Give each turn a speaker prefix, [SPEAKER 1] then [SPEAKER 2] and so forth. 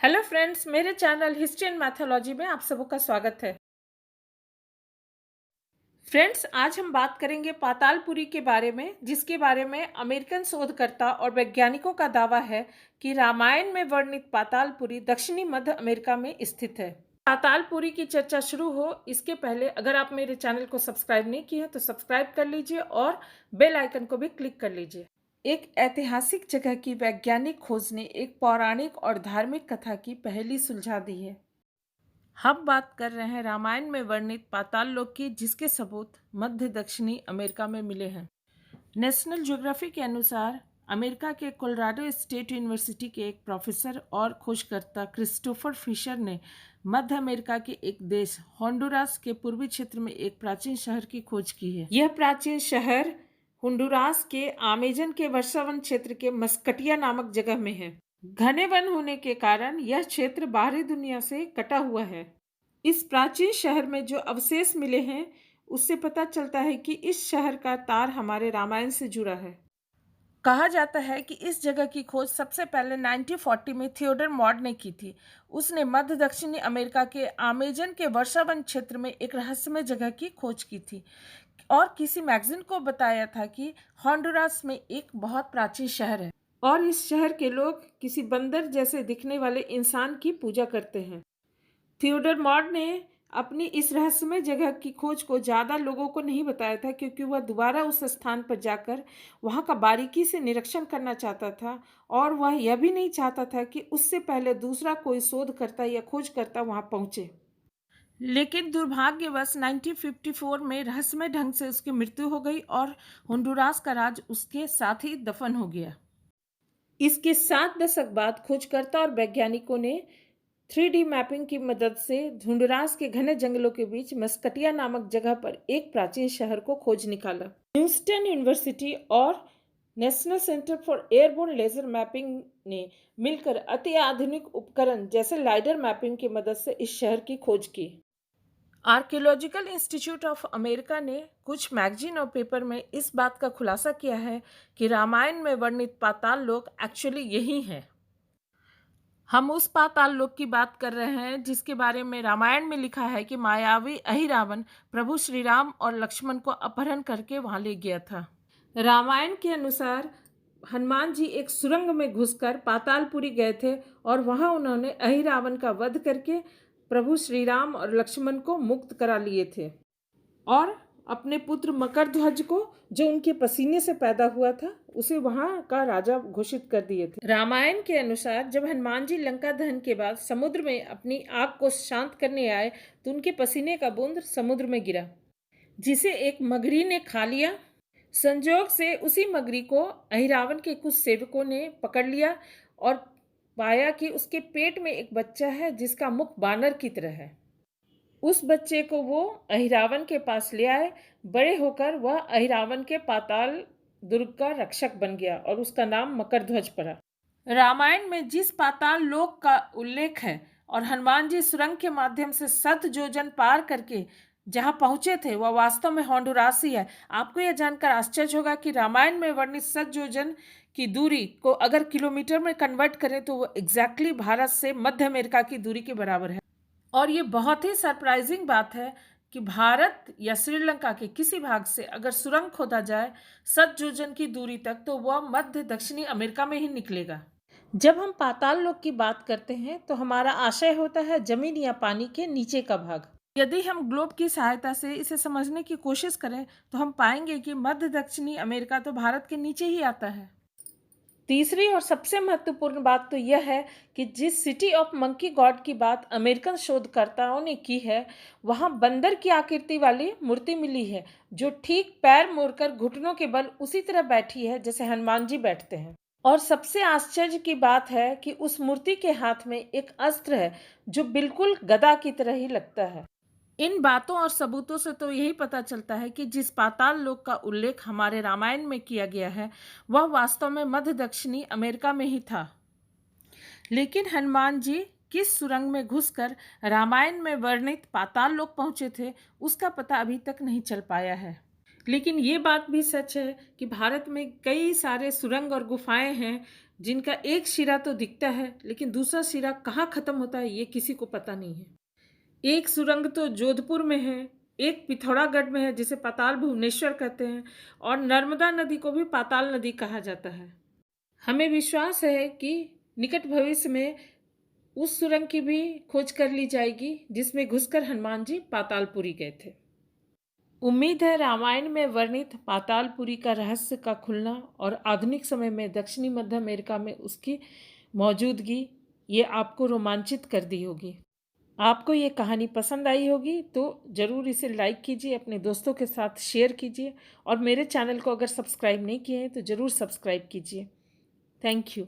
[SPEAKER 1] Hello friends, मेरे channel history and mythology में आप सबों का स्वागत है। फ्रेंड्स, आज हम बात करेंगे पातालपुरी के बारे में, जिसके बारे में अमेरिकन शोधकर्ता और वैज्ञानिकों का दावा है कि रामायण में वर्णित पातालपुरी दक्षिणी मध्य अमेरिका में स्थित है। पातालपुरी की चर्चा शुरू हो इसके पहले अगर आप मेरे चैनल को सब्सक्राइब नहीं किए हैं तो सब्सक्राइब कर लीजिए और बेल आइकन को भी क्लिक कर लीजिए। एक ऐतिहासिक जगह की वैज्ञानिक खोज ने एक पौराणिक और धार्मिक कथा की पहेली सुलझा दी है। हम बात कर रहे हैं रामायण में वर्णित पाताल लोक की, जिसके सबूत मध्य दक्षिणी अमेरिका में मिले हैं। नेशनल ज्योग्राफी के अनुसार अमेरिका के कोलोराडो स्टेट यूनिवर्सिटी के एक प्रोफेसर और खोजकर्ता क्रिस्टोफर फिशर ने मध्य अमेरिका के एक देश होंडुरास के पूर्वी क्षेत्र में एक प्राचीन शहर की खोज की है। यह प्राचीन शहर होंडुरास के अमेजन के वर्षावन क्षेत्र के मस्कटिया नामक जगह में है। घने वन होने के कारण यह क्षेत्र बाहरी दुनिया से कटा हुआ है। इस प्राचीन शहर में जो अवशेष मिले हैं उससे पता चलता है कि इस शहर का तार हमारे रामायण से जुड़ा है। कहा जाता है कि इस जगह की खोज सबसे पहले 1940 में थियोडर मॉड ने की थी। उसने मध्य दक्षिणी अमेरिका के अमेजन के वर्षावन क्षेत्र में एक रहस्यमय जगह की खोज की थी और किसी मैगजीन को बताया था कि होंडुरास में एक बहुत प्राचीन शहर है और इस शहर के लोग किसी बंदर जैसे दिखने वाले इंसान की पूजा करते हैं। थियोडर मॉड ने अपनी इस रहस्यमय जगह की खोज को ज़्यादा लोगों को नहीं बताया था, क्योंकि वह दोबारा उस स्थान पर जाकर वहाँ का बारीकी से निरीक्षण करना चाहता था और वह यह भी नहीं चाहता था कि उससे पहले दूसरा कोई शोधकर्ता या खोजकर्ता वहाँ पहुँचे। लेकिन दुर्भाग्यवश 1954 में रहस्यमय ढंग से उसकी मृत्यु हो गई और होंडुरास का राज उसके साथ ही दफन हो गया। इसके 7 दशक बाद खोजकर्ता और वैज्ञानिकों ने 3D मैपिंग की मदद से होंडुरास के घने जंगलों के बीच मस्कटिया नामक जगह पर एक प्राचीन शहर को खोज निकाला। ह्यूस्टन यूनिवर्सिटी और national centre for airborne laser mapping ने मिलकर अति आधुनिक उपकरण जैसे लाइडर मैपिंग की मदद से इस शहर की खोज की। आर्कियोलॉजिकल इंस्टीट्यूट ऑफ अमेरिका ने कुछ मैगजीन और पेपर में इस बात का खुलासा किया है कि रामायण में वर्णित पाताल लोक एक्चुअली यही है। हम उस पाताल लोक की बात कर रहे हैं जिसके बारे में रामायण में लिखा है कि मायावी अहिरावण प्रभु श्री राम और लक्ष्मण को अपहरण करके वहां ले गया था। रामायण के अनुसार हनुमान जी एक सुरंग में घुसकर पातालपुरी गए थे और वहां उन्होंने अहिरावण का वध करके प्रभु श्री राम और लक्ष्मण को मुक्त करा लिए थे और अपने पुत्र मकरध्वज को, जो उनके पसीने से पैदा हुआ था, उसे वहां का राजा घोषित कर दिए थे। रामायण के अनुसार जब हनुमान जी लंका दहन के बाद समुद्र में अपनी आग को शांत करने आए तो उनके पसीने का बूंद समुद्र में गिरा, जिसे एक मगरी ने खा लिया। संजोग से उसी मगरी को अहिरावण के कुछ सेवकों ने पकड़ लिया और पाया कि उसके पेट में एक बच्चा है जिसका मुख बानर की तरह है। उस बच्चे को वो अहिरावण के पास ले आए। बड़े होकर वह अहिरावण के पाताल दुर्ग का रक्षक बन गया और उसका नाम मकरध्वज पड़ा। रामायण में जिस पाताल लोक का उल्लेख है और हनुमान जी सुरंग के माध्यम से 7 योजन पार करके जहां पहुंचे थे, वह वास्तव में होंडुरास ही है। आपको यह जानकर आश्चर्य होगा कि रामायण में वर्णित 7 योजन की दूरी को अगर किलोमीटर में कन्वर्ट करें तो वो एग्जैक्टली भारत से मध्य अमेरिका की दूरी के बराबर है। और ये बहुत ही सरप्राइजिंग बात है कि भारत या श्रीलंका के किसी भाग से अगर सुरंग खोदा जाए 7 योजन की दूरी तक, तो वह मध्य दक्षिणी अमेरिका में ही निकलेगा। जब हम पाताल लोक की बात करते हैं तो हमारा आशय होता है जमीन या पानी के नीचे का भाग। यदि हम ग्लोब की सहायता से इसे समझने की कोशिश करें तो हम पाएंगे कि मध्य दक्षिणी अमेरिका तो भारत के नीचे ही आता है। तीसरी और सबसे महत्वपूर्ण बात तो यह है कि जिस सिटी ऑफ मंकी गॉड की बात अमेरिकन शोधकर्ताओं ने की है, वहां बंदर की आकृति वाली मूर्ति मिली है जो ठीक पैर मोड़कर घुटनों के बल उसी तरह बैठी है जैसे हनुमान जी बैठते हैं। और सबसे आश्चर्य की बात है कि उस मूर्ति के हाथ में एक अस्त्र है जो बिल्कुल गदा की तरह ही लगता है। इन बातों और सबूतों से तो यही पता चलता है कि जिस पाताल लोक का उल्लेख हमारे रामायण में किया गया है वह वास्तव में मध्य दक्षिणी अमेरिका में ही था। लेकिन हनुमान जी किस सुरंग में घुसकर रामायण में वर्णित पाताल लोक पहुंचे थे, उसका पता अभी तक नहीं चल पाया है। लेकिन ये बात भी सच है कि भारत में कई सारे सुरंग और गुफाएं हैं जिनका एक सिरा तो दिखता है, लेकिन दूसरा सिरा कहाँ खत्म होता है ये किसी को पता नहीं है। एक सुरंग तो जोधपुर में है, एक पिथौरागढ़ में है जिसे पाताल भुवनेश्वर कहते हैं, और नर्मदा नदी को भी पाताल नदी कहा जाता है। हमें विश्वास है कि निकट भविष्य में उस सुरंग की भी खोज कर ली जाएगी जिसमें घुसकर हनुमान जी पातालपुरी गए थे। उम्मीद है रामायण में वर्णित पातालपुरी का रहस्य का खुलना और आधुनिक समय में दक्षिणी मध्य अमेरिका में उसकी मौजूदगी ये आपको रोमांचित कर दी होगी। आपको ये कहानी पसंद आई होगी तो ज़रूर इसे लाइक कीजिए, अपने दोस्तों के साथ शेयर कीजिए और मेरे चैनल को अगर सब्सक्राइब नहीं किए हैं तो ज़रूर सब्सक्राइब कीजिए। Thank you.